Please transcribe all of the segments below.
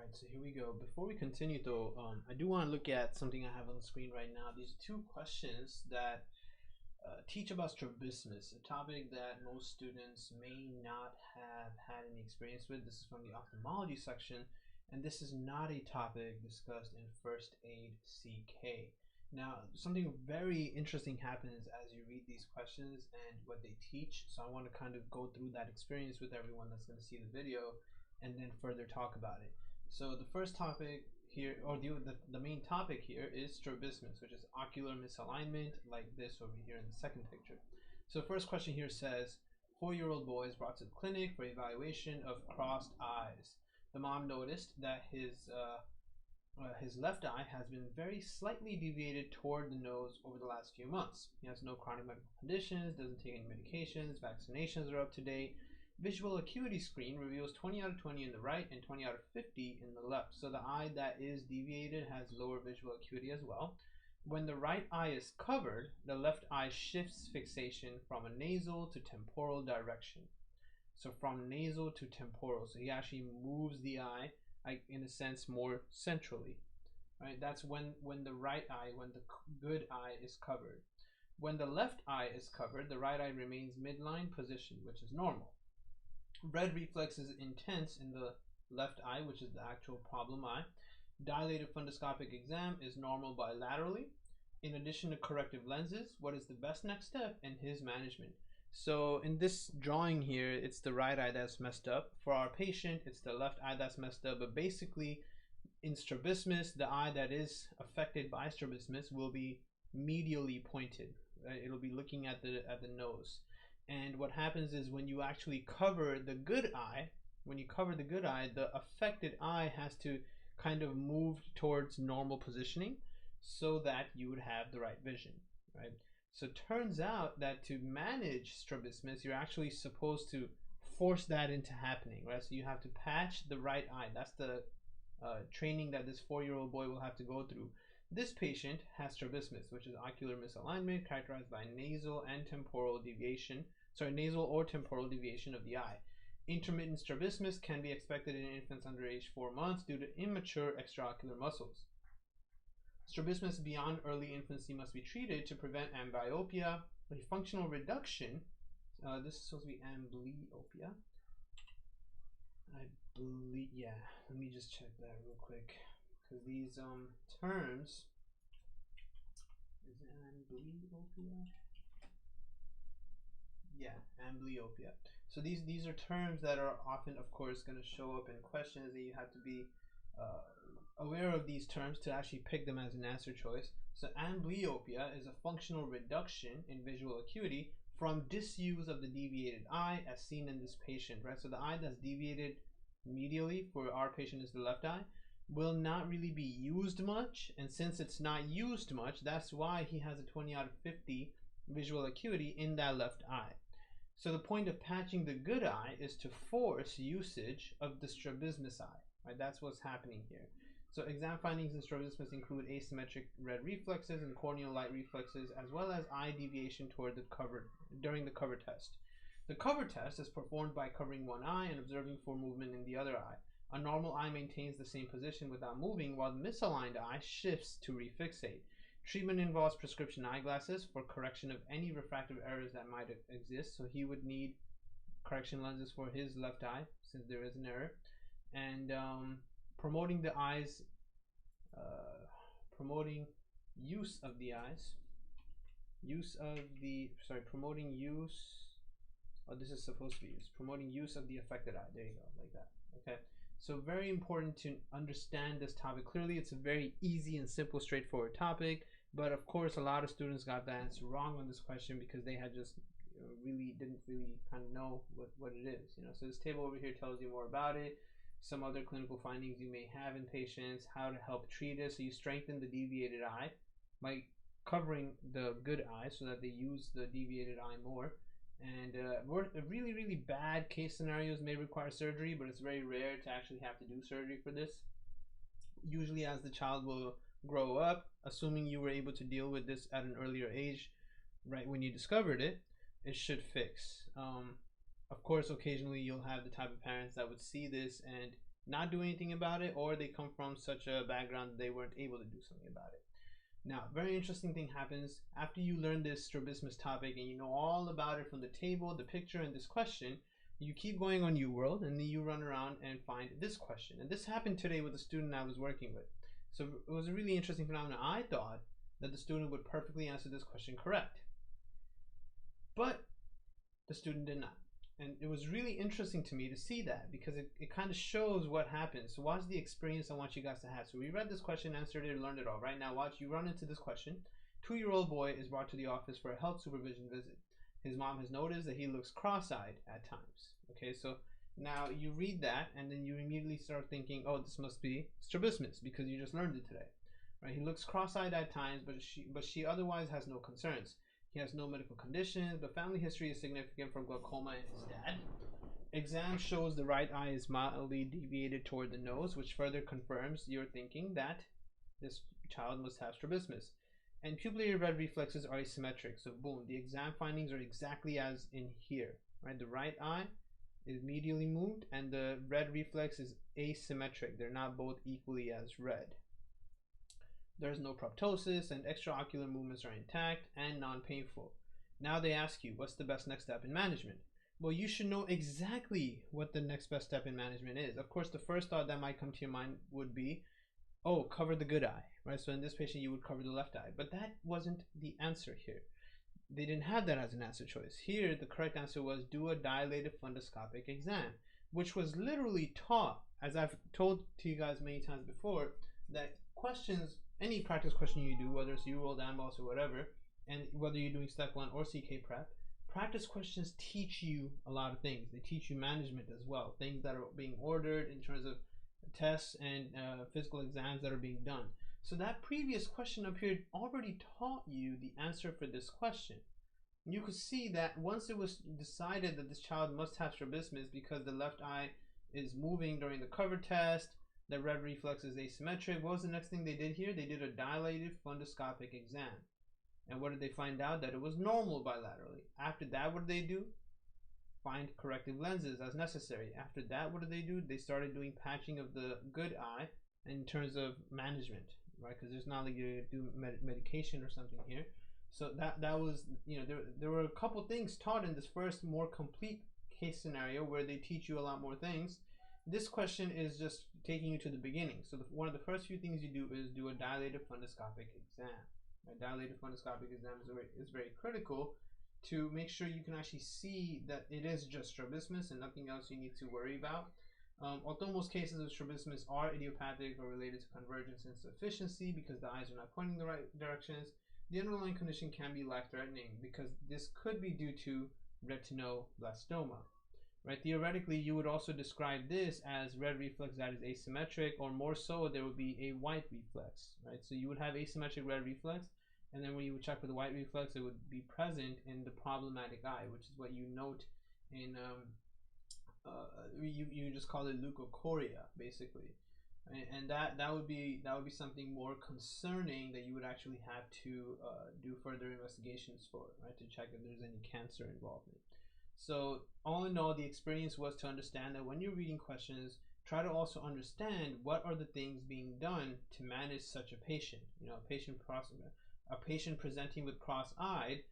Alright, so here we go. Before we continue though, I do want to look at something I have on the screen right now. These two questions that teach about strabismus, a topic that most students may not have had any experience with. This is from the ophthalmology section, and this is not a topic discussed in First Aid CK. Now, something very interesting happens as you read these questions and what they teach, so I want to kind of go through that experience with everyone that's going to see the video and then further talk about it. So the first topic here, or the main topic here, is strabismus, which is ocular misalignment, like this over here in the second picture. So first question here says, 4-year-old boy is brought to the clinic for evaluation of crossed eyes. The mom noticed that his left eye has been very slightly deviated toward the nose over the last few months. He has no chronic medical conditions, doesn't take any medications, vaccinations are up to date. Visual acuity screen reveals 20 out of 20 in the right and 20 out of 50 in the left. So the eye that is deviated has lower visual acuity as well. When the right eye is covered, the left eye shifts fixation from a nasal to temporal direction. So from nasal to temporal. So he actually moves the eye, in a sense, more centrally. Right? That's when the right eye, when the good eye is covered. When the left eye is covered, the right eye remains midline position, which is normal. Red reflex is intense in the left eye, which is the actual problem eye. Dilated fundoscopic exam is normal bilaterally. In addition to corrective lenses, what is the best next step in his management? So in this drawing here, it's the right eye that's messed up. For our patient, it's the left eye that's messed up. But basically, in strabismus, the eye that is affected by strabismus will be medially pointed. Right? It'll be looking at the nose. And what happens is when you actually cover the good eye, the affected eye has to kind of move towards normal positioning so that you would have the right vision, right? So it turns out that to manage strabismus, you're actually supposed to force that into happening, right? So you have to patch the right eye. That's the training that this 4-year-old boy will have to go through. This patient has strabismus, which is ocular misalignment characterized by nasal and temporal deviation. Nasal or temporal deviation of the eye. Intermittent strabismus can be expected in infants under age 4 months due to immature extraocular muscles. Strabismus beyond early infancy must be treated to prevent amblyopia, a functional reduction. This is supposed to be amblyopia. I believe, yeah. Let me just check that real quick, because these terms, is it amblyopia? Yeah, amblyopia. So these are terms that are often, of course, going to show up in questions, and you have to be aware of these terms to actually pick them as an answer choice. So amblyopia is a functional reduction in visual acuity from disuse of the deviated eye, as seen in this patient, right? So the eye that's deviated medially for our patient is the left eye, will not really be used much, and since it's not used much, that's why he has a 20 out of 50 visual acuity in that left eye. So the point of patching the good eye is to force usage of the strabismus eye, right? That's what's happening here. So exam findings in strabismus include asymmetric red reflexes and corneal light reflexes, as well as eye deviation toward the during the cover test. The cover test is performed by covering one eye and observing for movement in the other eye. A normal eye maintains the same position without moving, while the misaligned eye shifts to refixate. Treatment involves prescription eyeglasses for correction of any refractive errors that might exist. So he would need correction lenses for his left eye since there is an error. And promoting the eyes, promoting use of the eyes, promoting use, this is supposed to be used, promoting use of the affected eye. There you go, like that. Okay. So very important to understand this topic clearly. It's a very easy and simple, straightforward topic. But of course, a lot of students got the answer wrong on this question because they had just didn't really kind of know what it is. So this table over here tells you more about it. Some other clinical findings you may have in patients, how to help treat it. So you strengthen the deviated eye by covering the good eye so that they use the deviated eye more. And really, really bad case scenarios may require surgery, but it's very rare to actually have to do surgery for this. Usually as the child will grow up, assuming you were able to deal with this at an earlier age, right when you discovered it, it should fix. Of course, occasionally you'll have the type of parents that would see this and not do anything about it, or they come from such a background that they weren't able to do something about it. Now, very interesting thing happens after you learn this strabismus topic and you know all about it from the table, the picture, and this question. You keep going on UWorld and then you run around and find this question. And this happened today with a student I was working with. So it was a really interesting phenomenon. I thought that the student would perfectly answer this question correct, but the student did not. And it was really interesting to me to see that, because it kind of shows what happens. So watch the experience I want you guys to have. So we read this question, answered it, learned it all. Right now, watch, you run into this question. 2-year-old boy is brought to the office for a health supervision visit. His mom has noticed that he looks cross-eyed at times. Okay, so now you read that and then you immediately start thinking, oh, this must be strabismus because you just learned it today. Right? He looks cross-eyed at times, but she otherwise has no concerns. He has no medical conditions, but family history is significant from glaucoma in his dad. Exam shows the right eye is mildly deviated toward the nose, which further confirms your thinking that this child must have strabismus. And pupillary red reflexes are asymmetric. So boom, the exam findings are exactly as in here. Right? The right eye is medially moved and the red reflex is asymmetric. They're not both equally as red. There's no proptosis and extraocular movements are intact and non-painful. Now they ask you, what's the best next step in management? Well, you should know exactly what the next best step in management is. Of course, the first thought that might come to your mind would be, oh, cover the good eye, right? So in this patient, you would cover the left eye, but that wasn't the answer here. They didn't have that as an answer choice. Here, the correct answer was do a dilated fundoscopic exam, which was literally taught, as I've told to you guys many times before, that questions, any practice question you do, whether it's UWorld, AMBOSS, or whatever, and whether you're doing step 1 or CK prep, practice questions teach you a lot of things. They teach you management as well, things that are being ordered in terms of tests and physical exams that are being done. So that previous question up here already taught you the answer for this question. You could see that once it was decided that this child must have strabismus because the left eye is moving during the cover test, the red reflex is asymmetric, what was the next thing they did here? They did a dilated fundoscopic exam. And what did they find out? That it was normal bilaterally. After that, what did they do? Find corrective lenses as necessary. After that, what did they do? They started doing patching of the good eye in terms of management, right? Because there's not like you do medication or something here. So that was, you know, there were a couple things taught in this first more complete case scenario where they teach you a lot more things. This question is just taking you to the beginning. So one of the first few things you do is do a dilated fundoscopic exam. A dilated fundoscopic exam is very critical to make sure you can actually see that it is just strabismus and nothing else you need to worry about. Although most cases of strabismus are idiopathic or related to convergence insufficiency because the eyes are not pointing the right directions, the underlying condition can be life-threatening because this could be due to retinoblastoma. Right? Theoretically, you would also describe this as red reflex that is asymmetric, or more so, there would be a white reflex. Right? So you would have asymmetric red reflex, and then when you would check for the white reflex, it would be present in the problematic eye, which is what you note in you just call it leukocoria, basically, and that would be something more concerning that you would actually have to do further investigations for, right, to check if there's any cancer involvement. So all in all, the experience was to understand that when you're reading questions, try to also understand what are the things being done to manage such a patient. You know, a patient presenting with cross-eyed,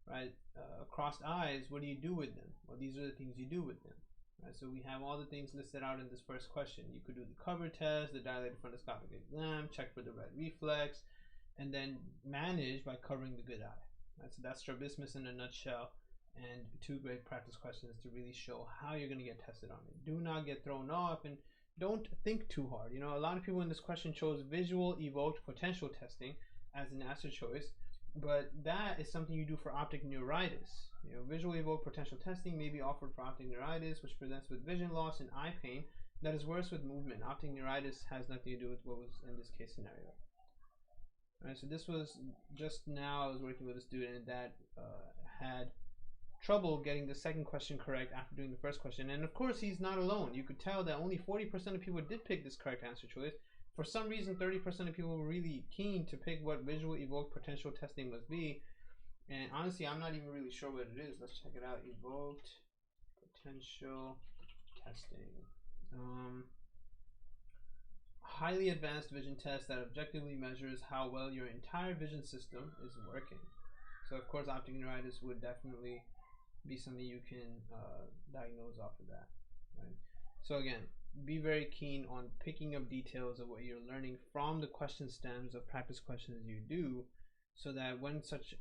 right? Crossed eyes, what do you do with them? Well, these are the things you do with them. Right, so we have all the things listed out in this first question. You could do the cover test, the dilated fundoscopic exam, check for the red reflex, and then manage by covering the good eye. Right, so that's strabismus in a nutshell, and 2 great practice questions to really show how you're going to get tested on it. Do not get thrown off and don't think too hard. You know, a lot of people in this question chose visual evoked potential testing as an answer choice, but that is something you do for optic neuritis. You know, visual evoked potential testing may be offered for optic neuritis, which presents with vision loss and eye pain that is worse with movement. Optic neuritis has nothing to do with what was in this case scenario. All right, so this was just now. I was working with a student that had trouble getting the second question correct after doing the first question, and of course he's not alone. You could tell that only 40% of people did pick this correct answer choice. For some reason, 30% of people were really keen to pick what visual evoked potential testing must be. And honestly, I'm not even really sure what it is. Let's check it out. Evoked potential testing. highly advanced vision test that objectively measures how well your entire vision system is working. So of course, optic neuritis would definitely be something you can diagnose off of that, right? So again, be very keen on picking up details of what you're learning from the question stems of practice questions you do, so that when such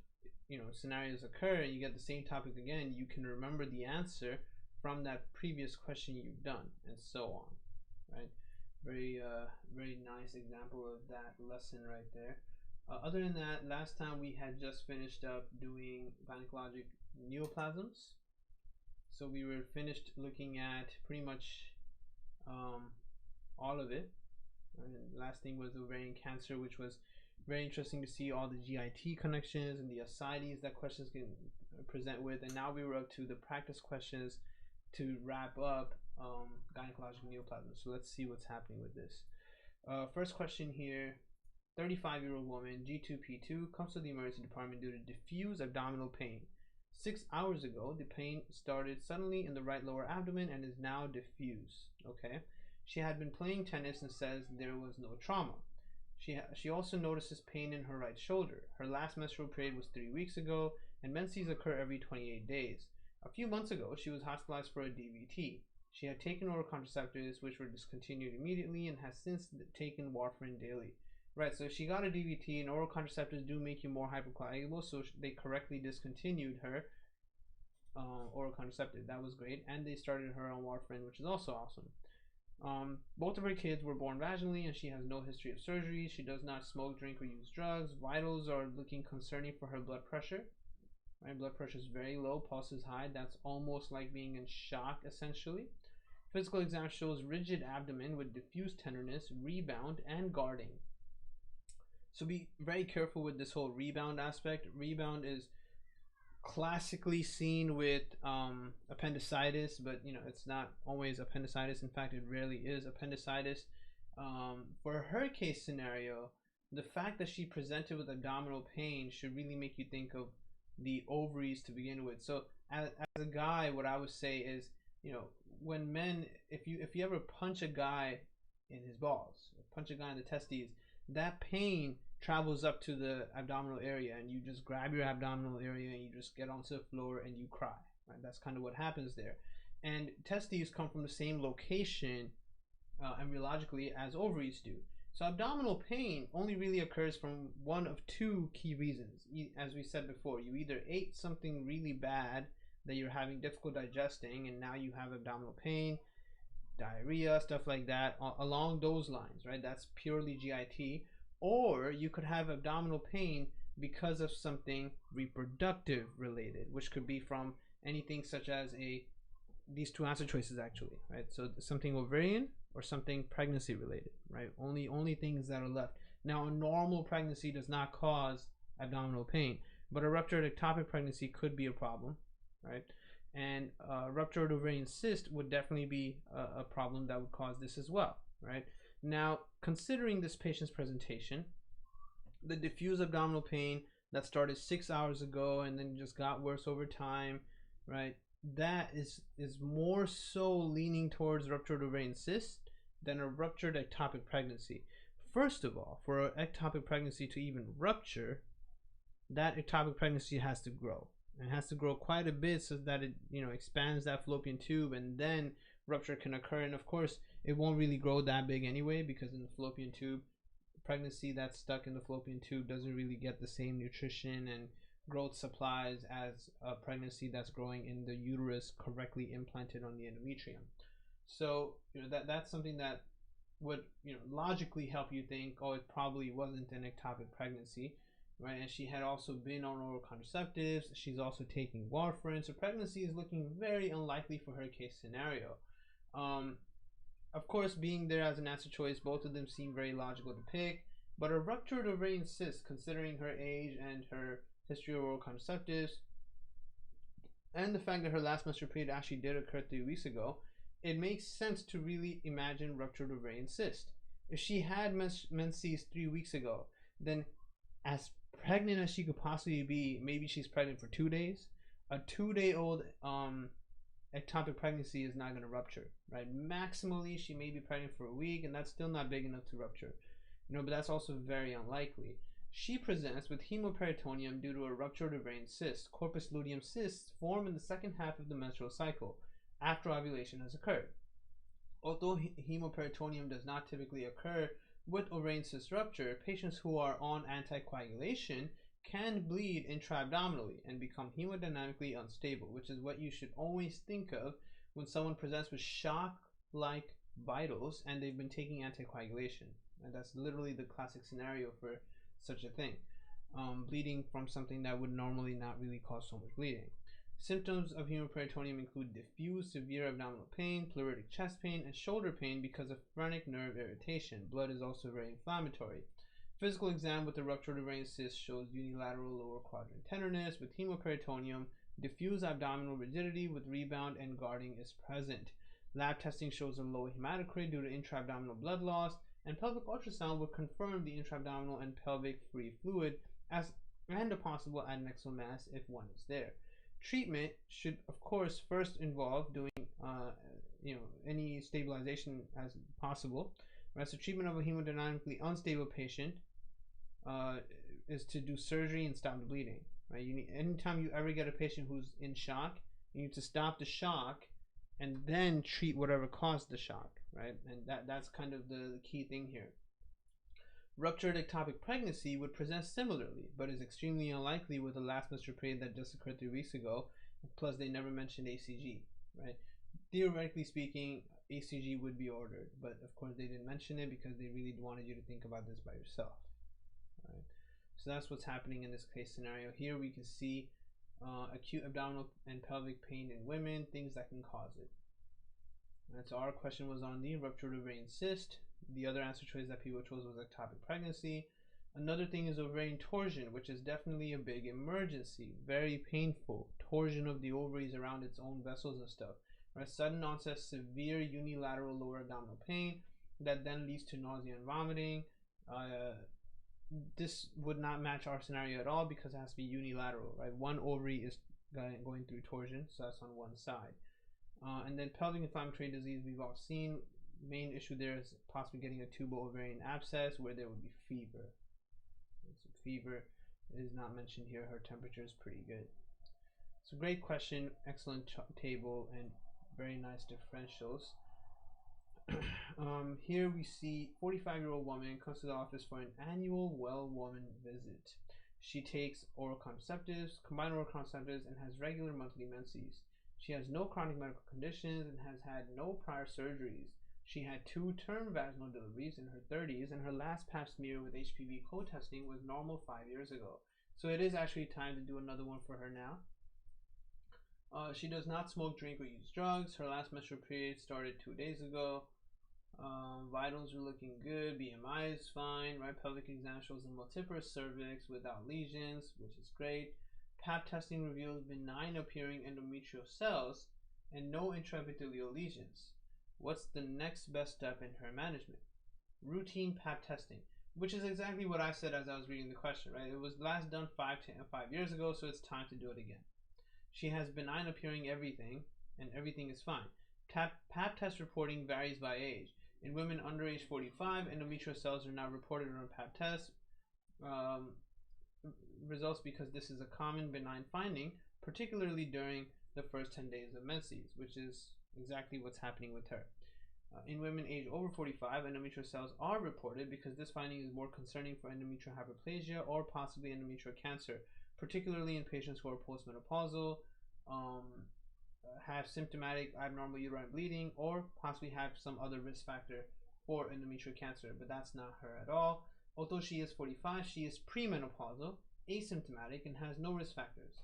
scenarios occur and you get the same topic again, you can remember the answer from that previous question you've done, and so on, right? Very nice example of that lesson right there. Other than that, last time we had just finished up doing gynecologic neoplasms. So we were finished looking at pretty much all of it. And last thing was ovarian cancer, which was very interesting to see all the GIT connections and the ascites that questions can present with. And now we were up to the practice questions to wrap up gynecologic neoplasms. So let's see what's happening with this. First question here. 35-year-old woman, G2P2, comes to the emergency department due to diffuse abdominal pain. 6 hours ago, the pain started suddenly in the right lower abdomen and is now diffuse. Okay. She had been playing tennis and says there was no trauma. She also notices pain in her right shoulder. Her last menstrual period was 3 weeks ago, and menses occur every 28 days. A few months ago, she was hospitalized for a DVT. She had taken oral contraceptives, which were discontinued immediately, and has since taken warfarin daily. Right, so she got a DVT, and oral contraceptives do make you more hypercoagulable, so they correctly discontinued her oral contraceptive. That was great, and they started her on warfarin, which is also awesome. Both of her kids were born vaginally, and she has no history of surgery. She does not smoke, drink, or use drugs. Vitals are looking concerning for her blood pressure. Right, blood pressure is very low, pulse is high. That's almost like being in shock, essentially. Physical exam shows rigid abdomen with diffuse tenderness, rebound, and guarding. So be very careful with this whole rebound aspect. Rebound is classically seen with appendicitis, but it's not always appendicitis. In fact, it rarely is appendicitis. For her case scenario, the fact that she presented with abdominal pain should really make you think of the ovaries to begin with. So as a guy, what I would say is, when men, if you ever punch a guy in his balls, punch a guy in the testes, that pain travels up to the abdominal area, and you just grab your abdominal area and you just get onto the floor and you cry. Right? That's kind of what happens there. And testes come from the same location embryologically as ovaries do. So abdominal pain only really occurs from one of two key reasons. As we said before, you either ate something really bad that you're having difficult digesting, and now you have abdominal pain, diarrhea, stuff like that, along those lines, right? That's purely GIT. Or you could have abdominal pain because of something reproductive related, which could be from anything such as these two answer choices actually, right? So something ovarian or something pregnancy related, right? Only things that are left. Now, a normal pregnancy does not cause abdominal pain, but a ruptured ectopic pregnancy could be a problem, right? And ruptured ovarian cyst would definitely be a problem that would cause this as well, right? Now, considering this patient's presentation, the diffuse abdominal pain that started 6 hours ago and then just got worse over time, right? That is more so leaning towards ruptured ovarian cyst than a ruptured ectopic pregnancy. First of all, for an ectopic pregnancy to even rupture, that ectopic pregnancy has to grow. It has to grow quite a bit so that it expands that fallopian tube, and then rupture can occur. And of course, it won't really grow that big anyway, because in the fallopian tube, pregnancy that's stuck in the fallopian tube doesn't really get the same nutrition and growth supplies as a pregnancy that's growing in the uterus correctly implanted on the endometrium. So that's something that would logically help you think, oh, it probably wasn't an ectopic pregnancy, right? And she had also been on oral contraceptives. She's also taking warfarin. So pregnancy is looking very unlikely for her case scenario. Of course, being there as an answer choice, both of them seem very logical to pick. But a ruptured ovarian cyst, considering her age and her history of oral contraceptives, and the fact that her last menstrual period actually did occur 3 weeks ago, it makes sense to really imagine ruptured ovarian cyst. If she had menses 3 weeks ago, then as pregnant as she could possibly be, maybe she's pregnant for 2 days. A 2-day-old ectopic pregnancy is not going to rupture, right? Maximally, she may be pregnant for a week, and that's still not big enough to rupture, but that's also very unlikely. She presents with hemoperitoneum due to a ruptured ovarian cyst. Corpus luteum cysts form in the second half of the menstrual cycle after ovulation has occurred. Although hemoperitoneum does not typically occur with ovarian cyst rupture, patients who are on anticoagulation can bleed intra-abdominally and become hemodynamically unstable, which is what you should always think of when someone presents with shock-like vitals and they've been taking anticoagulation. And that's literally the classic scenario for such a thing. Bleeding from something that would normally not really cause so much bleeding. Symptoms of hemoperitoneum include diffuse severe abdominal pain, pleuritic chest pain, and shoulder pain because of phrenic nerve irritation. Blood is also very inflammatory. Physical exam with the ruptured ovarian cyst shows unilateral lower quadrant tenderness with hemoperitoneum, diffuse abdominal rigidity with rebound and guarding is present. Lab testing shows a low hematocrit due to intra-abdominal blood loss, and pelvic ultrasound will confirm the intra-abdominal and pelvic free fluid and a possible adnexal mass if one is there. Treatment should, of course, first involve doing any stabilization as possible. Right? So treatment of a hemodynamically unstable patient is to do surgery and stop the bleeding. Right? Anytime you ever get a patient who's in shock, you need to stop the shock and then treat whatever caused the shock. Right? And that's kind of the key thing here. Ruptured ectopic pregnancy would present similarly, but is extremely unlikely with the last menstrual period that just occurred 3 weeks ago. Plus, they never mentioned ACG, right? Theoretically speaking, ACG would be ordered, but of course they didn't mention it because they really wanted you to think about this by yourself. Right? So that's what's happening in this case scenario. Here we can see acute abdominal and pelvic pain in women, things that can cause it. And so our question was on the ruptured ovarian cyst. The other answer choice that people chose was ectopic pregnancy. Another thing is ovarian torsion, which is definitely a big emergency. Very painful. Torsion of the ovaries around its own vessels and stuff. Right? Sudden onset severe unilateral lower abdominal pain that then leads to nausea and vomiting. This would not match our scenario at all because it has to be unilateral. Right? One ovary is going through torsion, so that's on one side. And then pelvic inflammatory disease we've all seen. Main issue there is possibly getting a tubal ovarian abscess where there would be fever. So fever is not mentioned here. Her temperature is pretty good. So great question, excellent table, and very nice differentials. Here we see 45-year-old woman comes to the office for an annual well woman visit. She takes oral contraceptives, combined oral contraceptives, and has regular monthly menses. She has no chronic medical conditions and has had no prior surgeries. She had 2 term vaginal deliveries in her 30s, and her last pap smear with HPV co-testing was normal 5 years ago. So it is actually time to do another one for her now. She does not smoke, drink, or use drugs. Her last menstrual period started 2 days ago. Vitals are looking good. BMI is fine. Right pelvic exam shows a multiparous cervix without lesions, which is great. Pap testing reveals benign appearing endometrial cells and no intraepithelial lesions. What's the next best step in her management? Routine pap testing, which is exactly what I said as I was reading the question, right? It was last done 5 years ago, so it's time to do it again. She has benign appearing everything, and everything is fine. Pap test reporting varies by age. In women under age 45, endometrial cells are not reported on a pap test results because this is a common benign finding, particularly during the first 10 days of menses, which is exactly what's happening with her. In women aged over 45, endometrial cells are reported because this finding is more concerning for endometrial hyperplasia or possibly endometrial cancer, particularly in patients who are postmenopausal, have symptomatic abnormal uterine bleeding, or possibly have some other risk factor for endometrial cancer, but that's not her at all. Although she is 45, she is premenopausal, asymptomatic, and has no risk factors.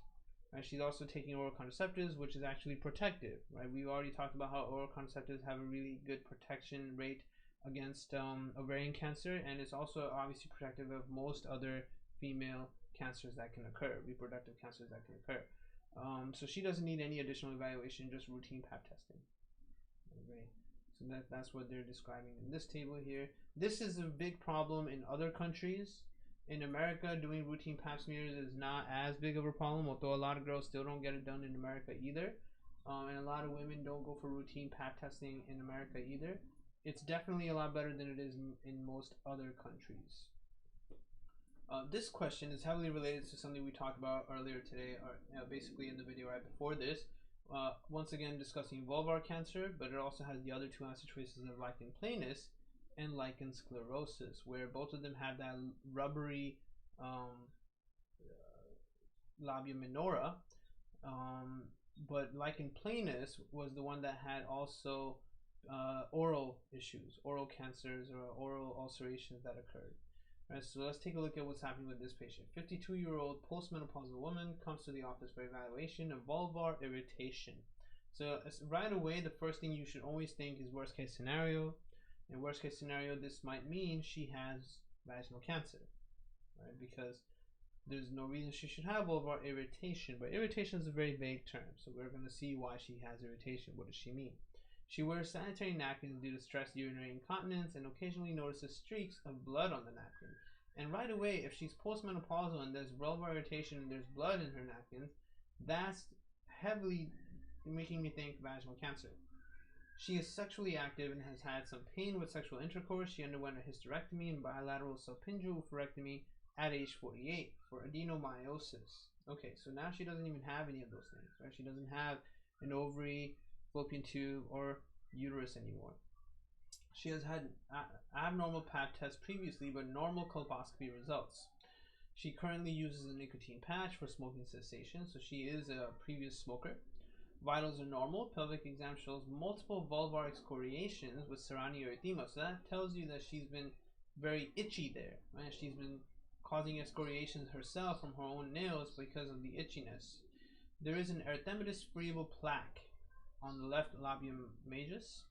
Right? She's also taking oral contraceptives, which is actually protective. Right? We've already talked about how oral contraceptives have a really good protection rate against ovarian cancer, and it's also obviously protective of most other female cancers that can occur, reproductive cancers that can occur. So she doesn't need any additional evaluation, just routine pap testing. Okay. So that's what they're describing in this table here. This is a big problem in other countries. In America, doing routine pap smears is not as big of a problem, although a lot of girls still don't get it done in America either. and a lot of women don't go for routine pap testing in America either. It's definitely a lot better than it is in most other countries. This question is heavily related to something we talked about earlier today, or basically in the video right before this. Once again, discussing vulvar cancer, but it also has the other two answer choices of lichen planus and lichen sclerosus, where both of them have that rubbery labia minora. But lichen planus was the one that had also oral issues, oral cancers, or oral ulcerations that occurred. Right, so let's take a look at what's happening with this patient. 52-year-old postmenopausal woman comes to the office for evaluation of vulvar irritation. So right away, the first thing you should always think is worst case scenario. In worst case scenario, this might mean she has vaginal cancer, right? Because there's no reason she should have vulvar irritation, but irritation is a very vague term. So we're going to see why she has irritation. What does she mean? She wears sanitary napkins due to stress urinary incontinence and occasionally notices streaks of blood on the napkin. And right away, if she's postmenopausal and there's vulvar irritation and there's blood in her napkins, that's heavily making me think vaginal cancer. She is sexually active and has had some pain with sexual intercourse. She underwent a hysterectomy and bilateral subpingual oophorectomy at age 48 for adenomyosis. Okay, so now she doesn't even have any of those things, right? She doesn't have an ovary, fallopian tube, or uterus anymore. She has had abnormal pap tests previously, but normal colposcopy results. She currently uses a nicotine patch for smoking cessation, so she is a previous smoker. Vitals are normal. Pelvic exam shows multiple vulvar excoriations with surrounding erythema, so that tells you that she's been very itchy there, right? She's been causing excoriations herself from her own nails because of the itchiness. There is an erythematous friable plaque on the left labium majus.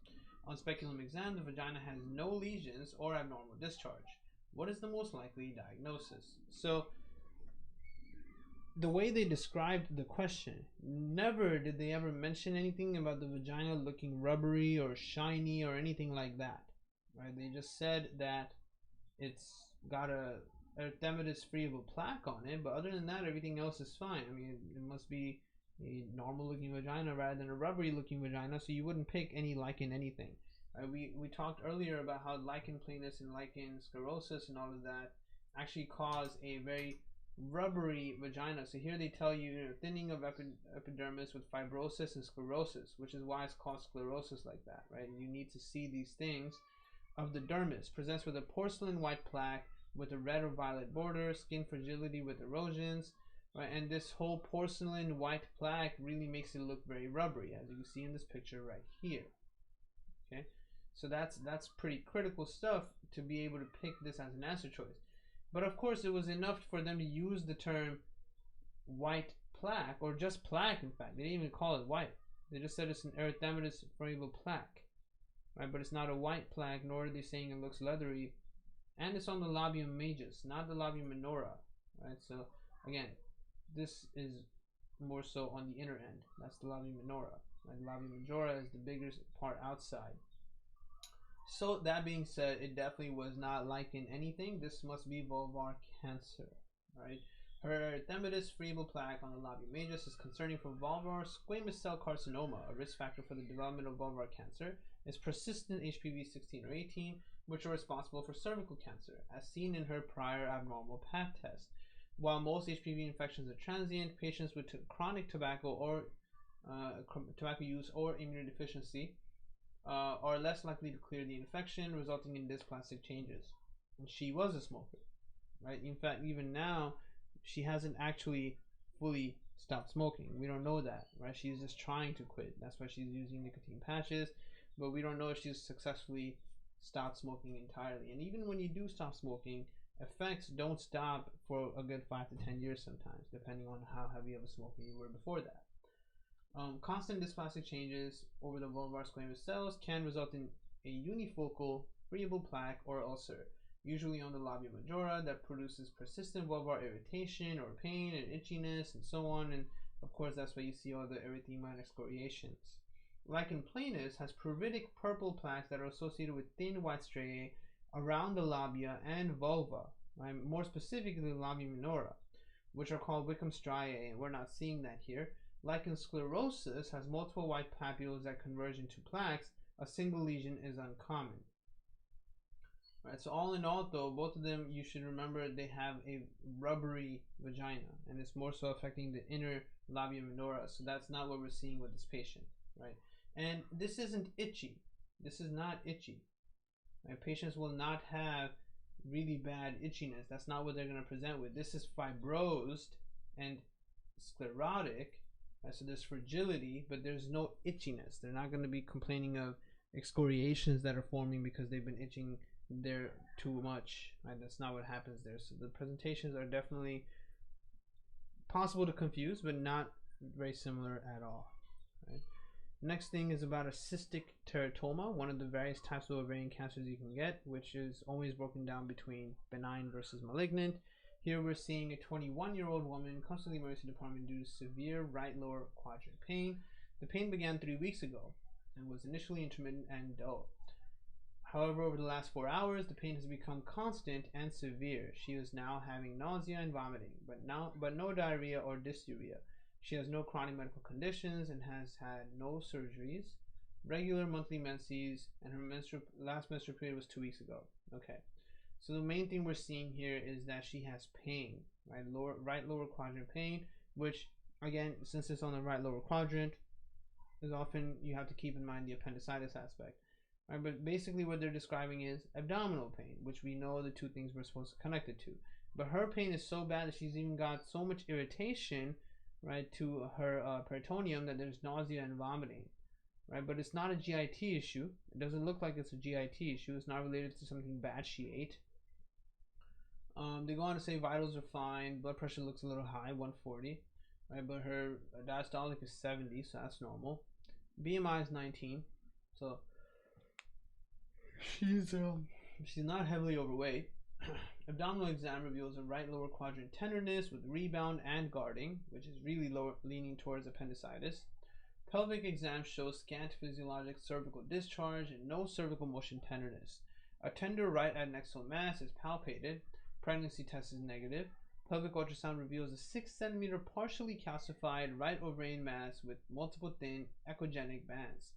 On speculum exam, the vagina has no lesions or abnormal discharge. What is the most likely diagnosis? So, the way they described the question, never did they ever mention anything about the vagina looking rubbery or shiny or anything like that. Right? They just said that it's got a erythematous friable plaque on it, but other than that, everything else is fine. I mean, it must be a normal looking vagina rather than a rubbery looking vagina, so you wouldn't pick any lichen anything. We talked earlier about how lichen planus and lichen sclerosus and all of that actually cause a very rubbery vagina. So here they tell you, thinning of epidermis with fibrosis and sclerosis, which is why it's called sclerosis like that, right? You need to see these things of the dermis. Presents with a porcelain white plaque with a red or violet border, skin fragility with erosions, right? And this whole porcelain white plaque really makes it look very rubbery, as you can see in this picture right here. Okay, so that's pretty critical stuff to be able to pick this as an answer choice. But of course, it was enough for them to use the term white plaque, or just plaque. In fact, they didn't even call it white. They just said it's an erythematous friable plaque, right? But it's not a white plaque, nor are they saying it looks leathery. And it's on the labium majus, not the labia minora, right? So again, this is more so on the inner end. That's the labia minora. Right? The labia majora is the biggest part outside. So that being said, it definitely was not lichen anything. This must be vulvar cancer, right? Her erythematous friable plaque on the labia majus is concerning for vulvar squamous cell carcinoma, a risk factor for the development of vulvar cancer. It's persistent HPV 16 or 18, which are responsible for cervical cancer, as seen in her prior abnormal pap test. While most HPV infections are transient, patients with chronic tobacco or tobacco use or immunodeficiency are less likely to clear the infection, resulting in dysplastic changes. And she was a smoker, right? In fact, even now, she hasn't actually fully stopped smoking. We don't know that, right? She's just trying to quit. That's why she's using nicotine patches, but we don't know if she's successfully stopped smoking entirely. And even when you do stop smoking, effects don't stop for a good 5 to 10 years sometimes, depending on how heavy of a smoker you were before that. Constant dysplastic changes over the vulvar squamous cells can result in a unifocal friable plaque or ulcer, usually on the labia majora, that produces persistent vulvar irritation or pain and itchiness and so on. And of course, that's why you see all the erythema and excoriations. Lichen planus has pruritic purple plaques that are associated with thin white striae around the labia and vulva, right? More specifically the labia minora, which are called Wickham striae, and we're not seeing that here. Lichen sclerosus has multiple white papules that converge into plaques. A single lesion is uncommon. Right, so all in all, though, both of them, you should remember, they have a rubbery vagina, and it's more so affecting the inner labia minora. So that's not what we're seeing with this patient, right? And this isn't itchy. This is not itchy. Right? Patients will not have really bad itchiness. That's not what they're going to present with. This is fibrosed and sclerotic. Right? So there's fragility, but there's no itchiness. They're not going to be complaining of excoriations that are forming because they've been itching there too much. Right? That's not what happens there. So the presentations are definitely possible to confuse, but not very similar at all. Right? Next thing is about a cystic teratoma, one of the various types of ovarian cancers you can get, which is always broken down between benign versus malignant. Here we're seeing a 21-year-old woman comes to the emergency department due to severe right lower quadrant pain. The pain began 3 weeks ago and was initially intermittent and dull. However, over the last 4 hours, the pain has become constant and severe. She is now having nausea and vomiting, but no diarrhea or dysuria. She has no chronic medical conditions and has had no surgeries, regular monthly menses, and her last menstrual period was 2 weeks ago. Okay, so the main thing we're seeing here is that she has pain, right? Right lower quadrant pain, which again, since it's on the right lower quadrant, is often you have to keep in mind the appendicitis aspect. Right, but basically what they're describing is abdominal pain, which we know the two things we're supposed to connect it to. But her pain is so bad that she's even got so much irritation, right, to her peritoneum that there's nausea and vomiting, right? But it's not a GIT issue. It doesn't look like it's a GIT issue. It's not related to something bad she ate. They go on to say vitals are fine. Blood pressure looks a little high, 140, right? But her diastolic is 70, so that's normal. BMI is 19, so she's not heavily overweight. Abdominal exam reveals a right lower quadrant tenderness with rebound and guarding, which is really lower, leaning towards appendicitis. Pelvic exam shows scant physiologic cervical discharge and no cervical motion tenderness. A tender right adnexal mass is palpated. Pregnancy test is negative. Pelvic ultrasound reveals a 6 centimeter partially calcified right ovarian mass with multiple thin echogenic bands.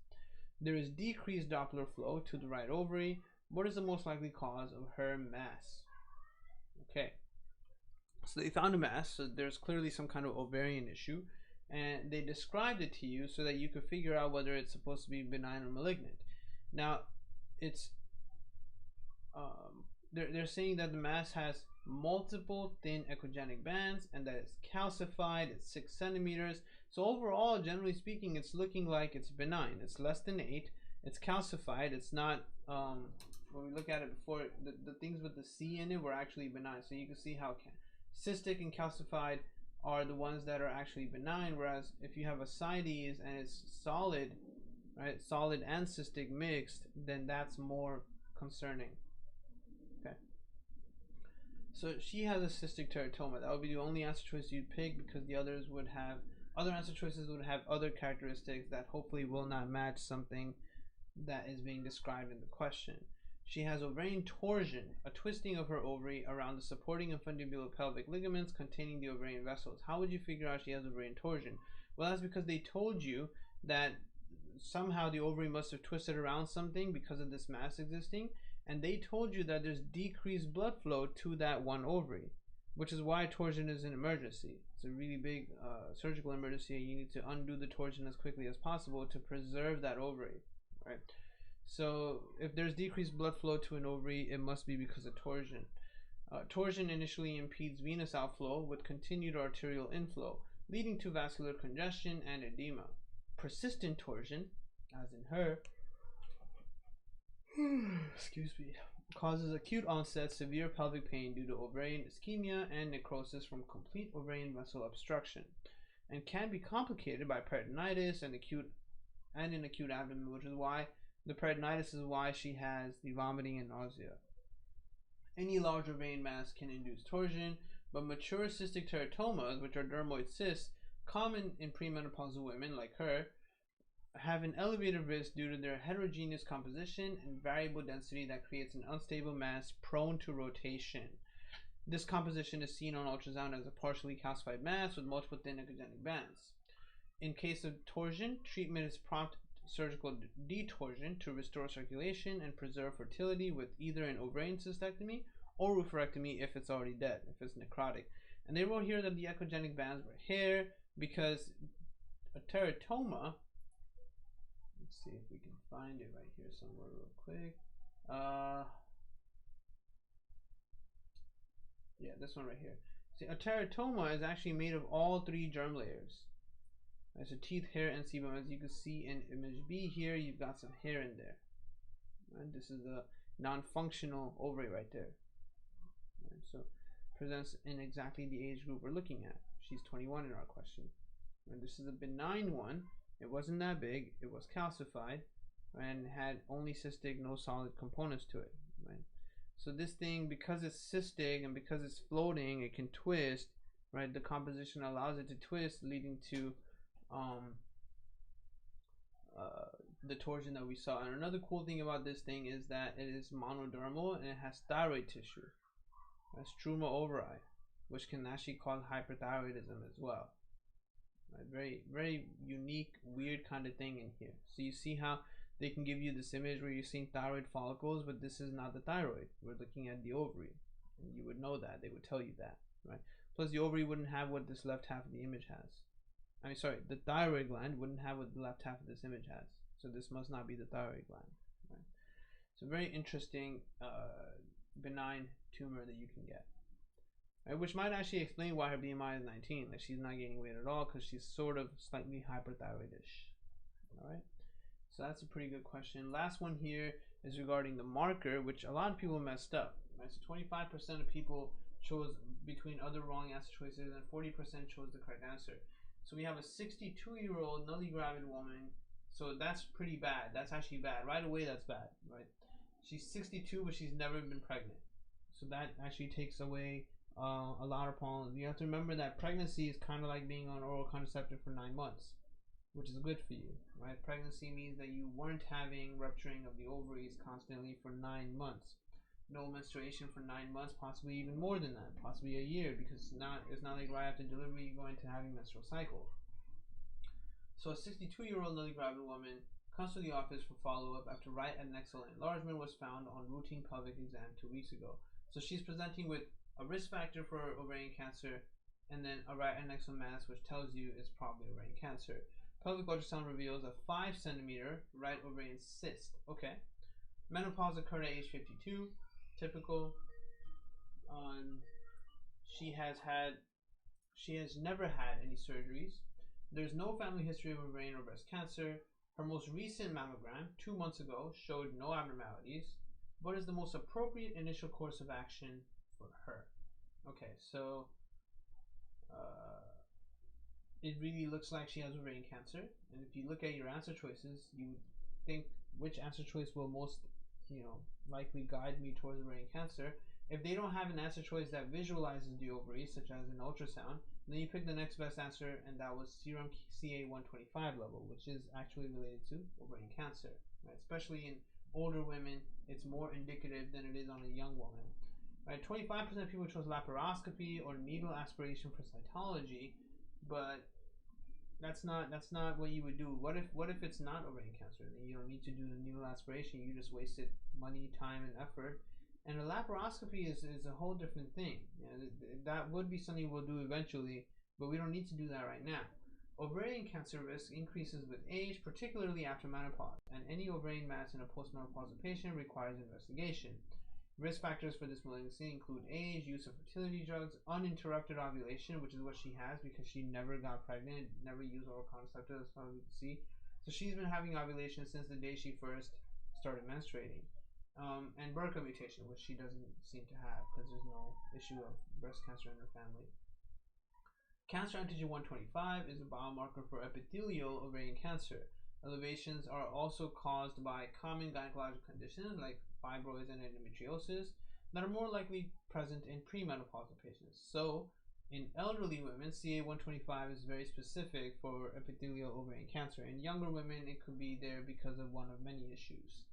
There is decreased Doppler flow to the right ovary. What is the most likely cause of her mass? Okay, so they found a mass, so there's clearly some kind of ovarian issue, and they described it to you so that you could figure out whether it's supposed to be benign or malignant. Now, it's they're saying that the mass has multiple thin echogenic bands and that it's calcified. It's 6 centimeters. So overall, generally speaking, it's looking like it's benign. It's less than 8. It's calcified. It's not, when we look at it before, the things with the C in it were actually benign. So you can see how cystic and calcified are the ones that are actually benign, whereas if you have ascites and it's solid, right, solid and cystic mixed, then that's more concerning. Okay. So she has a cystic teratoma. That would be the only answer choice you'd pick, because the others would have, other answer choices would have other characteristics that hopefully will not match something that is being described in the question. She has ovarian torsion, a twisting of her ovary around the supporting infundibulopelvic ligaments containing the ovarian vessels. How would you figure out she has ovarian torsion? Well, that's because they told you that somehow the ovary must have twisted around something because of this mass existing, and they told you that there's decreased blood flow to that one ovary, which is why torsion is an emergency. It's a really big surgical emergency, and you need to undo the torsion as quickly as possible to preserve that ovary, right? So if there's decreased blood flow to an ovary, it must be because of torsion. Torsion initially impedes venous outflow with continued arterial inflow, leading to vascular congestion and edema. Persistent torsion, as in her, excuse me, causes acute onset severe pelvic pain due to ovarian ischemia and necrosis from complete ovarian vessel obstruction, and can be complicated by peritonitis and in acute abdomen, which is why the peritonitis is why she has the vomiting and nausea. Any large ovarian mass can induce torsion, but mature cystic teratomas, which are dermoid cysts, common in premenopausal women like her, have an elevated risk due to their heterogeneous composition and variable density that creates an unstable mass prone to rotation. This composition is seen on ultrasound as a partially calcified mass with multiple thin echogenic bands. In case of torsion, treatment is prompt surgical detorsion to restore circulation and preserve fertility with either an ovarian cystectomy or oophorectomy if it's already dead, if it's necrotic. And they wrote here that the echogenic bands were hair because a teratoma, let's see if we can find it right here somewhere real quick. Yeah, this one right here. See, a teratoma is actually made of all three germ layers. Right, so teeth, hair, and sebum. As you can see in image B here, you've got some hair in there. Right, this is the non-functional ovary right there. Right, so presents in exactly the age group we're looking at. She's 21 in our question. And this is a benign one. It wasn't that big. It was calcified and had only cystic, no solid components to it. Right. So this thing, because it's cystic and because it's floating, it can twist. Right. The composition allows it to twist, leading to the torsion that we saw. And another cool thing about this thing is that it is monodermal and it has thyroid tissue. Struma ovari, which can actually cause hyperthyroidism as well. Right, very, very unique, weird kind of thing in here. So you see how they can give you this image where you're seeing thyroid follicles, but this is not the thyroid. We're looking at the ovary, and you would know that. They would tell you that, right? Plus, the ovary wouldn't have what this left half of the image has. I mean, sorry, the thyroid gland wouldn't have what the left half of this image has. So this must not be the thyroid gland, right? So very interesting, benign tumor that you can get. Right, which might actually explain why her BMI is 19. Like she's not gaining weight at all because she's sort of slightly hyperthyroidish. All right, so that's a pretty good question. Last one here is regarding the marker, which a lot of people messed up. Right, so 25% of people chose between other wrong answer choices, and 40% chose the correct answer. So we have a 62-year-old nulligravid woman. So that's pretty bad. That's actually bad. Right away, that's bad. Right, she's 62, but she's never been pregnant. So that actually takes away a lot of problems. You have to remember that pregnancy is kind of like being on oral contraceptive for 9 months, which is good for you, right? Pregnancy means that you weren't having rupturing of the ovaries constantly for 9 months. No menstruation for 9 months, possibly even more than that, possibly a year, because it's not like right after delivery you're going to have a menstrual cycle. So a 62-year-old nulligravid woman comes to the office for follow-up after right adnexal enlargement was found on routine pelvic exam 2 weeks ago. So she's presenting with a risk factor for ovarian cancer, and then a right adnexal mass, which tells you it's probably ovarian cancer. Pelvic ultrasound reveals a 5 centimeter right ovarian cyst. Okay. Menopause occurred at age 52. Typical. She has never had any surgeries. There's no family history of ovarian or breast cancer. Her most recent mammogram 2 months ago showed no abnormalities. What is the most appropriate initial course of action for her? Okay, so it really looks like she has ovarian cancer, and if you look at your answer choices, you would think which answer choice will most, likely guide me towards ovarian cancer. If they don't have an answer choice that visualizes the ovaries, such as an ultrasound, then you pick the next best answer, and that was serum CA-125 level, which is actually related to ovarian cancer, right? Especially in older women, it's more indicative than it is on a young woman. Right, 25% of people chose laparoscopy or needle aspiration for cytology, but that's not what you would do. What if it's not ovarian cancer? Then you don't need to do the needle aspiration. You just wasted money, time, and effort. And a laparoscopy is a whole different thing. That would be something we'll do eventually, but we don't need to do that right now. Ovarian cancer risk increases with age, particularly after menopause, and any ovarian mass in a postmenopausal patient requires investigation. Risk factors for this malignancy include age, use of fertility drugs, uninterrupted ovulation, which is what she has because she never got pregnant, never used oral contraceptives, as far as we can see. So she's been having ovulation since the day she first started menstruating. And BRCA mutation, which she doesn't seem to have because there's no issue of breast cancer in her family. Cancer antigen 125 is a biomarker for epithelial ovarian cancer. Elevations are also caused by common gynecological conditions like fibroids and endometriosis that are more likely present in premenopausal patients. So, in elderly women, CA-125 is very specific for epithelial ovarian cancer. In younger women, it could be there because of one of many issues.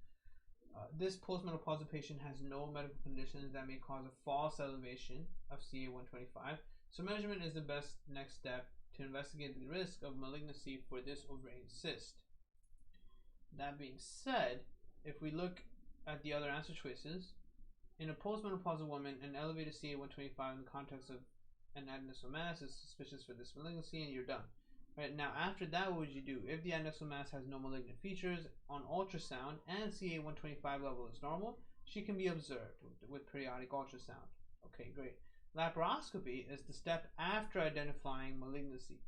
This postmenopausal patient has no medical conditions that may cause a false elevation of CA-125. So measurement is the best next step to investigate the risk of malignancy for this ovarian cyst. That being said, if we look at the other answer choices, in a postmenopausal woman, an elevated CA-125 in the context of an adnexal mass is suspicious for this malignancy, and you're done. Right now, after that, what would you do? If the adnexal mass has no malignant features on ultrasound and CA-125 level is normal, she can be observed with periodic ultrasound. Okay, great. Laparoscopy is the step after identifying malignancy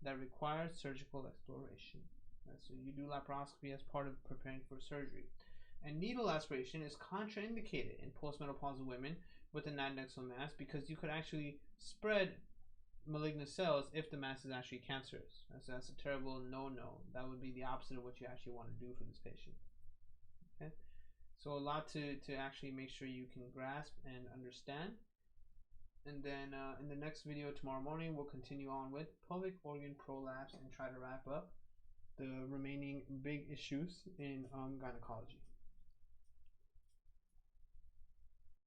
that requires surgical exploration. Right, so you do laparoscopy as part of preparing for surgery. And needle aspiration is contraindicated in postmenopausal women with an adnexal mass because you could actually spread malignant cells if the mass is actually cancerous. So that's a terrible no-no. That would be the opposite of what you actually want to do for this patient. Okay, so a lot to actually make sure you can grasp and understand. And then in the next video tomorrow morning, we'll continue on with pelvic organ prolapse and try to wrap up the remaining big issues in gynecology.